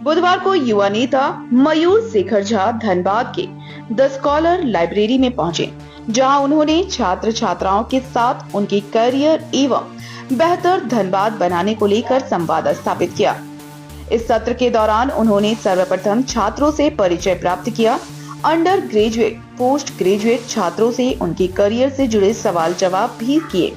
बुधवार को युवा नेता मयूर शेखर झा धनबाद के द स्कॉलर लाइब्रेरी में पहुंचे, जहां उन्होंने छात्र छात्राओं के साथ उनके करियर एवं बेहतर धनबाद बनाने को लेकर संवाद स्थापित किया। इस सत्र के दौरान उन्होंने सर्वप्रथम छात्रों से परिचय प्राप्त किया। अंडर ग्रेजुएट, पोस्ट ग्रेजुएट छात्रों से उनके करियर से जुड़े सवाल जवाब भी किए।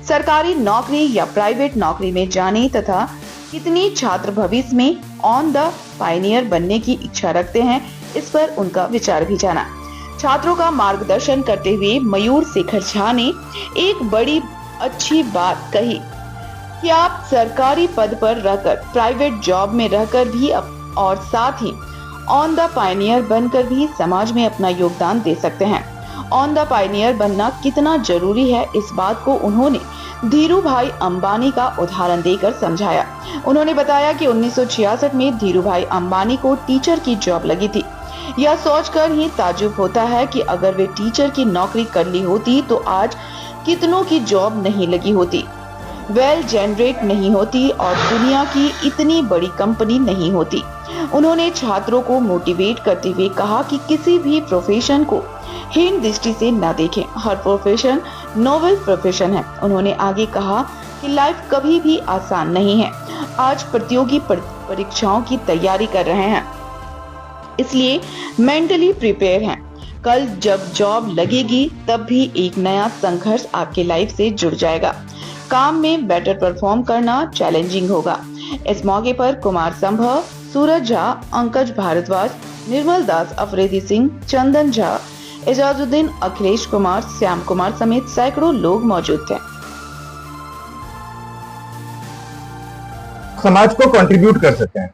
सरकारी नौकरी या प्राइवेट नौकरी में जाने तथा कितनी छात्र भविष्य में ऑन द पायनियर बनने की इच्छा रखते हैं, इस पर उनका विचार भी जाना। छात्रों का मार्गदर्शन करते हुए मयूर शेखर झा ने एक बड़ी अच्छी बात कही कि आप सरकारी पद पर रहकर, प्राइवेट जॉब में रहकर भी और साथ ही ऑन द पायनियर बनकर भी समाज में अपना योगदान दे सकते हैं। ऑन द पायनियर बनना कितना जरूरी है, इस बात को उन्होंने धीरू भाई अंबानी का उदाहरण देकर समझाया। उन्होंने बताया कि 1966 में धीरू भाई अंबानी को टीचर की जॉब लगी थी। यह सोचकर ही ताज्जुब होता है कि अगर वे टीचर की नौकरी कर ली होती तो आज कितनों की जॉब नहीं लगी होती, वेल जनरेट नहीं होती और दुनिया की इतनी बड़ी कंपनी नहीं होती। उन्होंने छात्रों को मोटिवेट करते हुए कहा कि किसी भी प्रोफेशन को हीन दृष्टि से न देखें, हर प्रोफेशन नोबल प्रोफेशन है। उन्होंने आगे कहा कि लाइफ कभी भी आसान नहीं है। आज प्रतियोगी परीक्षाओं की तैयारी कर रहे हैं, इसलिए मेंटली प्रिपेयर हैं। कल जब जॉब लगेगी तब भी एक नया संघर्ष आपके लाइफ से जुड़ जाएगा। काम में बेटर परफॉर्म करना चैलेंजिंग होगा। इस मौके पर कुमार संभव, सूरज झा, अंकज भारद्वाज, निर्मल दास, अफरीदी सिंह, चंदन झा, एजाजुद्दीन, अखिलेश कुमार, श्याम कुमार समेत सैकड़ों लोग मौजूद थे। समाज को कंट्रीब्यूट कर सकते हैं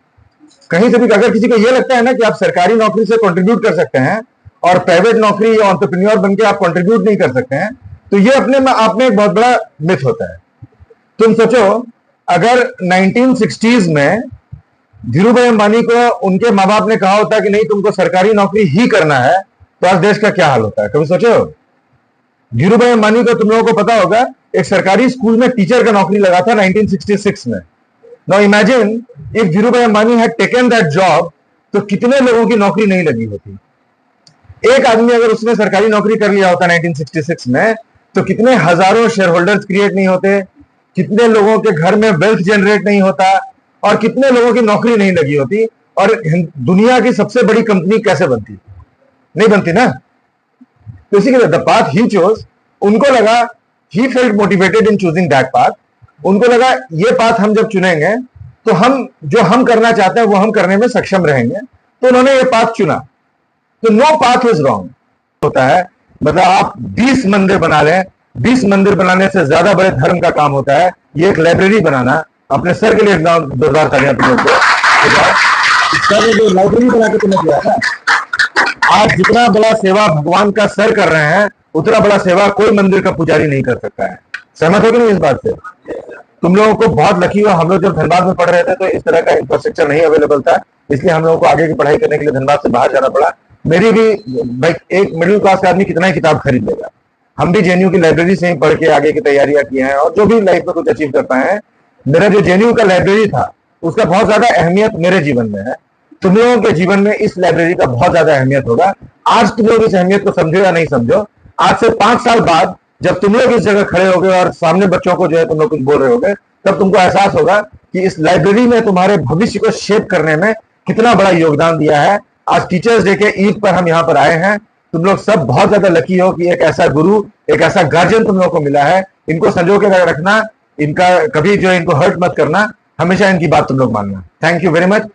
कहीं से भी। अगर किसी को यह लगता है ना कि आप सरकारी नौकरी से कंट्रीब्यूट कर सकते हैं और प्राइवेट नौकरी या एंटरप्रेन्योर बनके आप कंट्रीब्यूट नहीं कर सकते हैं, तो यह अपने में आप में एक बहुत बड़ा मिथ होता है। तुम सोचो, अगर 1960s में धीरू भाई अंबानी को उनके माँ बाप ने कहा होता कि नहीं, तुमको सरकारी नौकरी ही करना है, तो आज देश का क्या हाल होता है। कभी सोचो, धीरू भाई अंबानी को तुम लोगों को पता होगा एक सरकारी स्कूल में टीचर का नौकरी लगा था 1966 में। नाउ इमेजिन इफ धीरू भाई Ambani had taken that job, तो कितने लोगों की नौकरी नहीं लगी होती। एक आदमी अगर उसने सरकारी नौकरी कर लिया होता 1966 में, तो कितने हजारों शेयर होल्डर्स क्रिएट नहीं होते, कितने लोगों के घर में वेल्थ जनरेट नहीं होता और कितने लोगों की नौकरी नहीं लगी होती, और दुनिया की सबसे बड़ी कंपनी कैसे बनती, नहीं बनती ना। तो इसी के द पाथ ही चोज, उनको लगा, he felt motivated in choosing that path. उनको लगा ये पाथ हम जब चुनेंगे तो हम जो हम करना चाहते हैं वो हम करने में सक्षम रहेंगे, तो उन्होंने ये पाथ चुना। तो नो पाथ इज रॉन्ग होता है। मतलब आप 20 मंदिर बना लें, 20 मंदिर बनाने से ज्यादा बड़े धर्म का काम होता है ये एक लाइब्रेरी बनाना। अपने सर के लिए जोरदार तालियां जो लाइब्रेरी बना के तुमने किया ना। आज जितना बड़ा सेवा भगवान का सर कर रहे हैं, उतना बड़ा सेवा कोई मंदिर का पुजारी नहीं कर सकता है। सहमत हो कि नहीं इस बात से? तुम लोगों को बहुत लकी हुआ, हम लोग जब धनबाद में पढ़ रहे थे तो इस तरह का इंफ्रास्ट्रक्चर नहीं अवेलेबल था, इसलिए हम लोगों को आगे की पढ़ाई करने के लिए धनबाद से बाहर जाना पड़ा। मेरी भी भाई, एक मिडिल क्लास का आदमी कितना ही किताब खरीद लेगा। हम भी जेएनयू की लाइब्रेरी से ही पढ़ के आगे की तैयारियां की हैं और जो भी लाइफ में कुछ अचीव कर पाए हैं। मेरा जो जेएनयू का लाइब्रेरी था उसका बहुत ज्यादा अहमियत मेरे जीवन में है। तुम लोगों के जीवन में इस लाइब्रेरी का बहुत ज्यादा अहमियत होगा। आज तुम लोग इस अहमियत को समझो या नहीं समझो, आज से 5 साल बाद जब तुम लोग इस जगह खड़े होगे और सामने बच्चों को जो है तुम लोग कुछ बोल रहे होगे, तब तुमको एहसास होगा कि इस लाइब्रेरी ने तुम्हारे भविष्य को शेप करने में कितना बड़ा योगदान दिया है। आज टीचर्स डे के ईद पर हम यहाँ पर आए हैं। तुम लोग सब बहुत ज्यादा लकी हो कि एक ऐसा गुरु, एक ऐसा गार्जियन तुम लोगों को मिला है। इनको संजो के रखना, इनका कभी जो है इनको हर्ट मत करना, हमेशा इनकी बात तुम लोग मानना। Thank you very much.